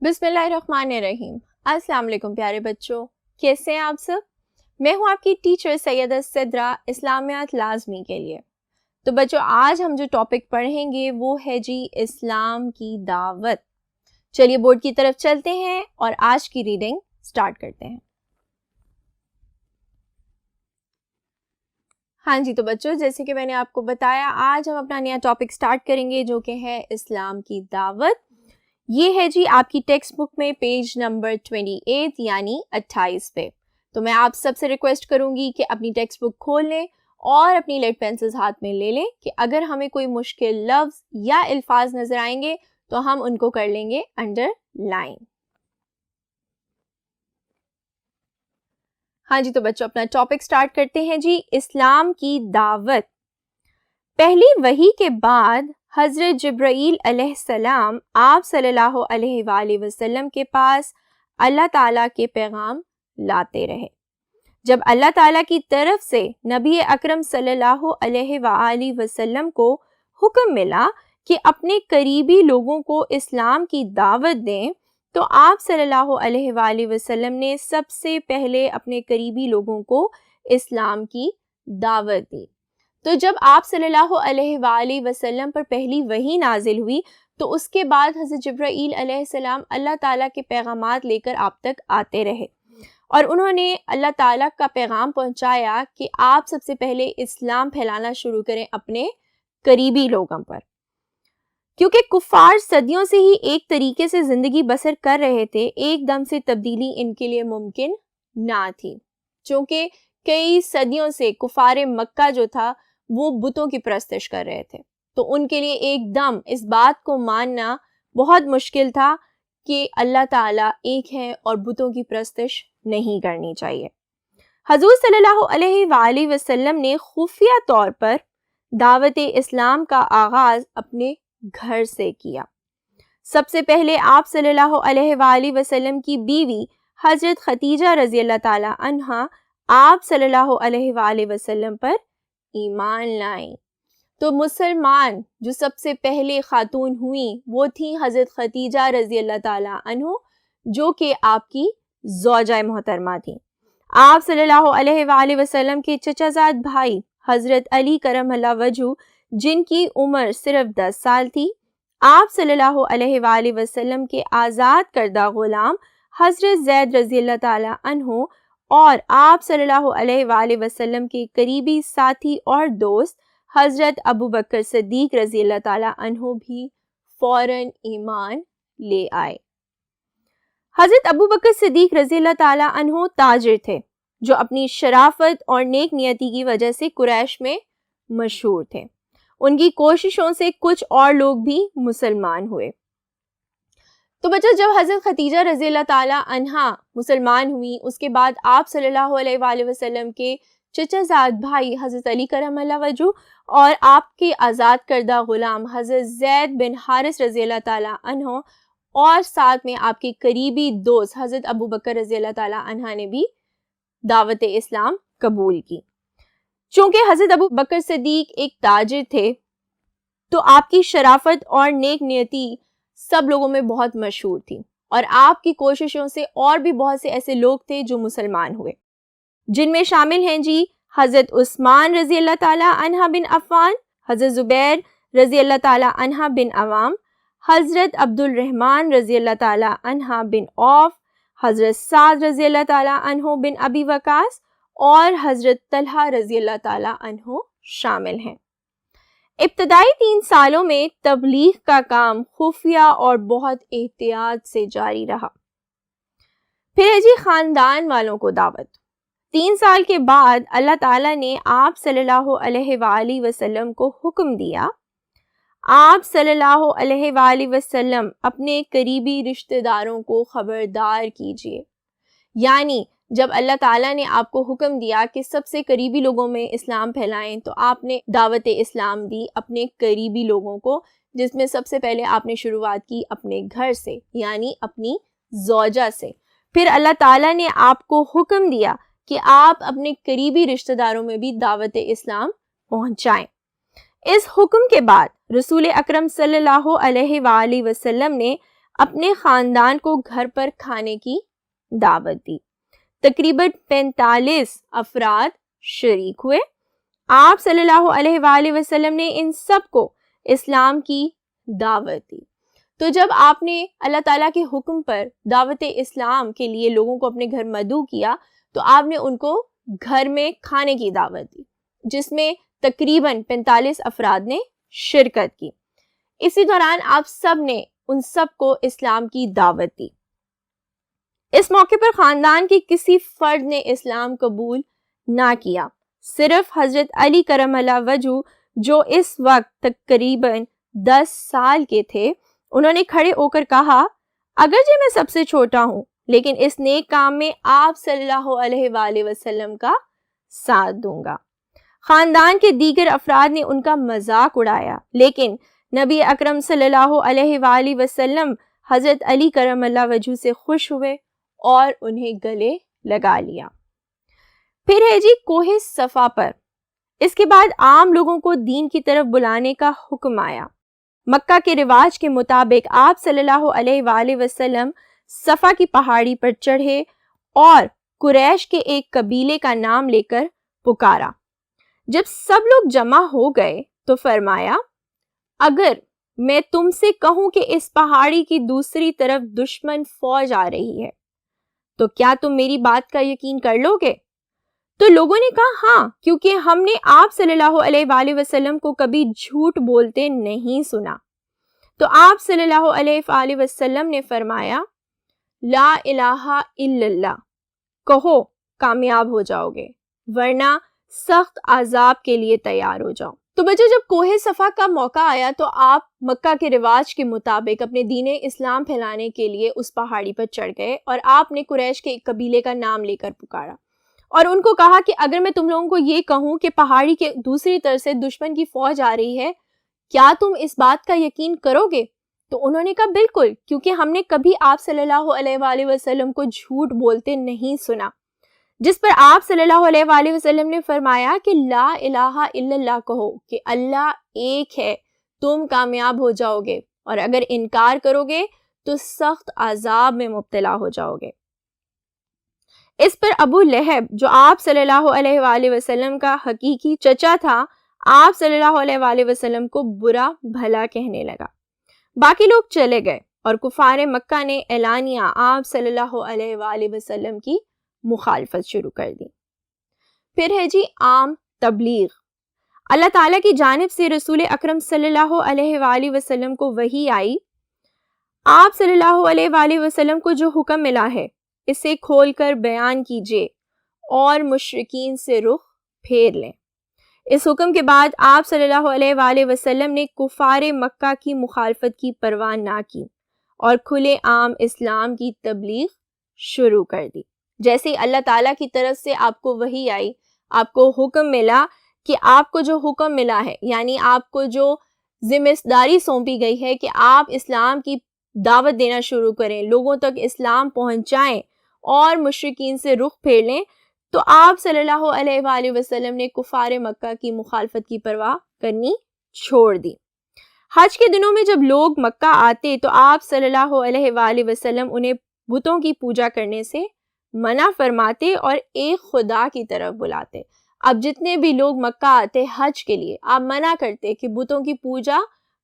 بسم اللہ الرحمن الرحیم۔ السلام علیکم پیارے بچوں، کیسے ہیں آپ سب؟ میں ہوں آپ کی ٹیچر سیدہ صدرہ اسلامیات لازمی کے لیے۔ تو بچوں آج ہم جو ٹاپک پڑھیں گے وہ ہے جی اسلام کی دعوت۔ چلیے بورڈ کی طرف چلتے ہیں اور آج کی ریڈنگ سٹارٹ کرتے ہیں۔ ہاں جی، تو بچوں جیسے کہ میں نے آپ کو بتایا آج ہم اپنا نیا ٹاپک سٹارٹ کریں گے جو کہ ہے اسلام کی دعوت۔ یہ ہے جی آپ کی ٹیکسٹ بک میں پیج نمبر 28 یعنی 28 پہ۔ تو میں آپ سب سے ریکویسٹ کروں گی کہ اپنی ٹیکسٹ بک کھول لیں اور اپنی لیڈ پینسلز ہاتھ میں لے لیں کہ اگر ہمیں کوئی مشکل لفظ یا الفاظ نظر آئیں گے تو ہم ان کو کر لیں گے انڈر لائن۔ ہاں جی، تو بچوں اپنا ٹاپک سٹارٹ کرتے ہیں جی اسلام کی دعوت۔ پہلی وحی کے بعد حضرت جبرائیل علیہ السلام آپ صلی اللہ علیہ وآلہ وسلم کے پاس اللہ تعالیٰ کے پیغام لاتے رہے۔ جب اللہ تعالیٰ کی طرف سے نبی اکرم صلی اللہ علیہ وآلہ وسلم کو حکم ملا کہ اپنے قریبی لوگوں کو اسلام کی دعوت دیں تو آپ صلی اللہ علیہ وآلہ وسلم نے سب سے پہلے اپنے قریبی لوگوں کو اسلام کی دعوت دی۔ تو جب آپ صلی اللہ علیہ وآلہ وسلم پر پہلی وحی نازل ہوئی تو اس کے بعد حضرت جبرائیل علیہ السلام اللہ تعالیٰ کے پیغامات لے کر آپ تک آتے رہے اور انہوں نے اللہ تعالیٰ کا پیغام پہنچایا کہ آپ سب سے پہلے اسلام پھیلانا شروع کریں اپنے قریبی لوگوں پر، کیونکہ کفار صدیوں سے ہی ایک طریقے سے زندگی بسر کر رہے تھے، ایک دم سے تبدیلی ان کے لیے ممکن نہ تھی، چونکہ کئی صدیوں سے کفار مکہ جو تھا وہ بتوں کی پرستش کر رہے تھے، تو ان کے لیے ایک دم اس بات کو ماننا بہت مشکل تھا کہ اللہ تعالیٰ ایک ہے اور بتوں کی پرستش نہیں کرنی چاہیے۔ حضور صلی اللہ علیہ وآلہ وسلم نے خفیہ طور پر دعوت اسلام کا آغاز اپنے گھر سے کیا۔ سب سے پہلے آپ صلی اللہ علیہ وآلہ وسلم کی بیوی حضرت خدیجہ رضی اللہ تعالی عنہا آپ صلی اللہ علیہ وآلہ وسلم پر ایمان لائیں۔ تو مسلمان جو سب سے پہلے خاتون ہوئیں وہ تھیں حضرت خدیجہ رضی اللہ تعالی عنہ جو کہ آپ کی زوجہ محترمہ تھیں۔ آپ صلی اللہ علیہ وآلہ وسلم کے چچا زاد بھائی حضرت علی کرم اللہ وجہہ جن کی عمر صرف 10 سال تھی، آپ صلی اللہ علیہ وآلہ وسلم کے آزاد کردہ غلام حضرت زید رضی اللہ تعالی عنہ اور آپ صلی اللہ علیہ وآلہ وسلم کے قریبی ساتھی اور دوست حضرت ابو بکر صدیق رضی اللہ تعالی عنہ بھی فوراً ایمان لے آئے۔ حضرت ابو بکر صدیق رضی اللہ تعالی عنہ تاجر تھے جو اپنی شرافت اور نیک نیتی کی وجہ سے قریش میں مشہور تھے۔ ان کی کوششوں سے کچھ اور لوگ بھی مسلمان ہوئے۔ تو بچہ جب حضرت خدیجہ رضی اللہ تعالی عنہا مسلمان ہوئی اس کے بعد آپ صلی اللہ علیہ وآلہ وسلم کے چچا زاد بھائی حضرت علی کرم اللہ وجہہ اور آپ کے آزاد کردہ غلام حضرت زید بن حارث رضی اللہ تعالی عنہ اور ساتھ میں آپ کے قریبی دوست حضرت ابو بکر رضی اللہ تعالی عنہ نے بھی دعوت اسلام قبول کی۔ چونکہ حضرت ابو بکر صدیق ایک تاجر تھے تو آپ کی شرافت اور نیک نیتی سب لوگوں میں بہت مشہور تھی اور آپ کی کوششوں سے اور بھی بہت سے ایسے لوگ تھے جو مسلمان ہوئے، جن میں شامل ہیں جی حضرت عثمان رضی اللہ تعالی عنہ بن عفان، حضرت زبیر رضی اللہ تعالی عنہ بن عوام، حضرت عبد الرحمن رضی اللہ تعالی عنہ بن عوف، حضرت سعد رضی اللہ تعالی عنہ بن ابی وقاص اور حضرت طلحہ رضی اللہ تعالی عنہ شامل ہیں۔ ابتدائی 3 سالوں میں تبلیغ کا کام خفیہ اور بہت احتیاط سے جاری رہا۔ پھر ہے جی خاندان والوں کو دعوت۔ 3 سال کے بعد اللہ تعالیٰ نے آپ صلی اللہ علیہ وآلہ وسلم کو حکم دیا، آپ صلی اللہ علیہ وآلہ وسلم اپنے قریبی رشتہ داروں کو خبردار کیجیے۔ یعنی جب اللہ تعالیٰ نے آپ کو حکم دیا کہ سب سے قریبی لوگوں میں اسلام پھیلائیں تو آپ نے دعوت اسلام دی اپنے قریبی لوگوں کو، جس میں سب سے پہلے آپ نے شروعات کی اپنے گھر سے یعنی اپنی زوجہ سے۔ پھر اللہ تعالیٰ نے آپ کو حکم دیا کہ آپ اپنے قریبی رشتہ داروں میں بھی دعوت اسلام پہنچائیں۔ اس حکم کے بعد رسول اکرم صلی اللہ علیہ وآلہ وسلم نے اپنے خاندان کو گھر پر کھانے کی دعوت دی۔ تقریباً 45 افراد شریک ہوئے۔ آپ صلی اللہ علیہ وآلہ وسلم نے ان سب کو اسلام کی دعوت دی۔ تو جب آپ نے اللہ تعالیٰ کے حکم پر دعوت اسلام کے لیے لوگوں کو اپنے گھر مدعو کیا تو آپ نے ان کو گھر میں کھانے کی دعوت دی، جس میں تقریباً 45 افراد نے شرکت کی۔ اسی دوران آپ سب نے ان سب کو اسلام کی دعوت دی۔ اس موقع پر خاندان کے کسی فرد نے اسلام قبول نہ کیا، صرف حضرت علی کرم اللہ وجہ جو اس وقت تقریباً 10 سال کے تھے، انہوں نے کھڑے ہو کر کہا، اگرچہ میں سب سے چھوٹا ہوں لیکن اس نیک کام میں آپ صلی اللہ علیہ وآلہ وسلم کا ساتھ دوں گا۔ خاندان کے دیگر افراد نے ان کا مذاق اڑایا، لیکن نبی اکرم صلی اللہ علیہ وآلہ وسلم حضرت علی کرم اللہ وجہ سے خوش ہوئے اور انہیں گلے لگا لیا۔ پھر ہے جی کوہ صفا پر۔ اس کے بعد عام لوگوں کو دین کی طرف بلانے کا حکم آیا۔ مکہ کے رواج کے مطابق آپ صلی اللہ علیہ وآلہ وسلم صفا کی پہاڑی پر چڑھے اور قریش کے ایک قبیلے کا نام لے کر پکارا۔ جب سب لوگ جمع ہو گئے تو فرمایا، اگر میں تم سے کہوں کہ اس پہاڑی کی دوسری طرف دشمن فوج آ رہی ہے تو کیا تم میری بات کا یقین کر لو گے؟ تو لوگوں نے کہا ہاں، کیونکہ ہم نے آپ صلی اللہ علیہ وآلہ وسلم کو کبھی جھوٹ بولتے نہیں سنا۔ تو آپ صلی اللہ علیہ وآلہ وسلم نے فرمایا، لا الہ الا اللہ کہو کامیاب ہو جاؤ گے، ورنہ سخت عذاب کے لیے تیار ہو جاؤ۔ تو بچوں، جب کوہ صفا کا موقع آیا تو آپ مکہ کے رواج کے مطابق اپنے دین اسلام پھیلانے کے لیے اس پہاڑی پر چڑھ گئے اور آپ نے قریش کے ایک قبیلے کا نام لے کر پکارا اور ان کو کہا کہ اگر میں تم لوگوں کو یہ کہوں کہ پہاڑی کے دوسری طرف سے دشمن کی فوج آ رہی ہے، کیا تم اس بات کا یقین کرو گے؟ تو انہوں نے کہا بالکل، کیونکہ ہم نے کبھی آپ صلی اللہ علیہ وآلہ وسلم کو جھوٹ بولتے نہیں سنا۔ جس پر آپ صلی اللہ علیہ وآلہ وسلم نے فرمایا کہ لا الہ الا اللہ کہو کہ اللہ ایک ہے، تم کامیاب ہو جاؤ گے، اور اگر انکار کرو گے تو سخت عذاب میں مبتلا ہو جاؤ گے۔ اس پر ابو لہب جو آپ صلی اللہ علیہ وآلہ وسلم کا حقیقی چچا تھا، آپ صلی اللہ علیہ وآلہ وسلم کو برا بھلا کہنے لگا۔ باقی لوگ چلے گئے اور کفار مکہ نے اعلانیہ آپ صلی اللہ علیہ وآلہ وسلم کی مخالفت شروع کر دی۔ پھر ہے جی عام تبلیغ۔ اللہ تعالیٰ کی جانب سے رسول اکرم صلی اللہ علیہ وآلہ وسلم کو وحی آئی، آپ صلی اللہ علیہ وآلہ وسلم کو جو حکم ملا ہے اسے کھول کر بیان کیجیے اور مشرکین سے رخ پھیر لیں۔ اس حکم کے بعد آپ صلی اللہ علیہ وآلہ وسلم نے کفار مکہ کی مخالفت کی پرواہ نہ کی اور کھلے عام اسلام کی تبلیغ شروع کر دی۔ جیسے اللہ تعالیٰ کی طرف سے آپ کو وحی آئی، آپ کو حکم ملا کہ آپ کو جو حکم ملا ہے، یعنی آپ کو جو ذمہ داری سونپی گئی ہے کہ آپ اسلام کی دعوت دینا شروع کریں، لوگوں تک اسلام پہنچائیں اور مشرکین سے رخ پھیر لیں، تو آپ صلی اللہ علیہ وآلہ وسلم نے کفار مکہ کی مخالفت کی پرواہ کرنی چھوڑ دی۔ حج کے دنوں میں جب لوگ مکہ آتے تو آپ صلی اللہ علیہ وآلہ وسلم انہیں بتوں کی پوجا کرنے سے منع فرماتے اور ایک خدا کی طرف بلاتے۔ اب جتنے بھی لوگ مکہ آتے حج کے لیے، آپ منع کرتے کہ بتوں کی پوجا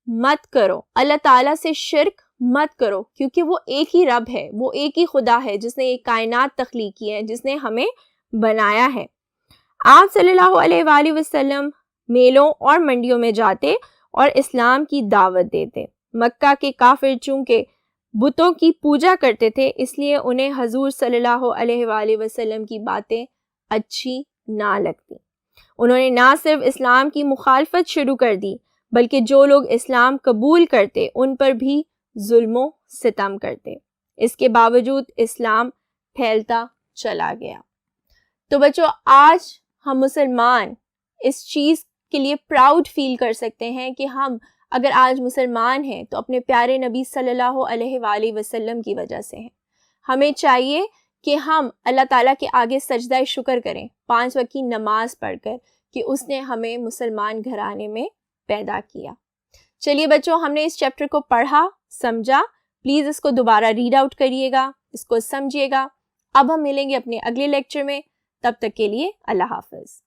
مت کرو، اللہ تعالیٰ سے شرک مت کرو، کیونکہ وہ ایک ہی رب ہے، وہ ایک ہی خدا ہے جس نے یہ کائنات تخلیق کی ہے، جس نے ہمیں بنایا ہے۔ آپ صلی اللہ علیہ وآلہ وسلم میلوں اور منڈیوں میں جاتے اور اسلام کی دعوت دیتے۔ مکہ کے کافر چونکہ بتوں کی پوجا کرتے تھے، اس لیے انہیں حضور صلی اللہ علیہ وآلہ وسلم کی باتیں اچھی نہ لگتی۔ انہوں نے نہ صرف اسلام کی مخالفت شروع کر دی، بلکہ جو لوگ اسلام قبول کرتے ان پر بھی ظلم و ستم کرتے۔ اس کے باوجود اسلام پھیلتا چلا گیا۔ تو بچوں، آج ہم مسلمان اس چیز کے لیے پراؤڈ فیل کر سکتے ہیں کہ ہم اگر آج مسلمان ہیں تو اپنے پیارے نبی صلی اللہ علیہ وآلہ وسلم کی وجہ سے ہیں۔ ہمیں چاہیے کہ ہم اللہ تعالیٰ کے آگے سجدہ شکر کریں 5 وقت کی نماز پڑھ کر کہ اس نے ہمیں مسلمان گھرانے میں پیدا کیا۔ چلیے بچوں، ہم نے اس چیپٹر کو پڑھا، سمجھا، پلیز اس کو دوبارہ ریڈ آؤٹ کریے گا، اس کو سمجھیے گا۔ اب ہم ملیں گے اپنے اگلے لیکچر میں، تب تک کے لیے اللہ حافظ۔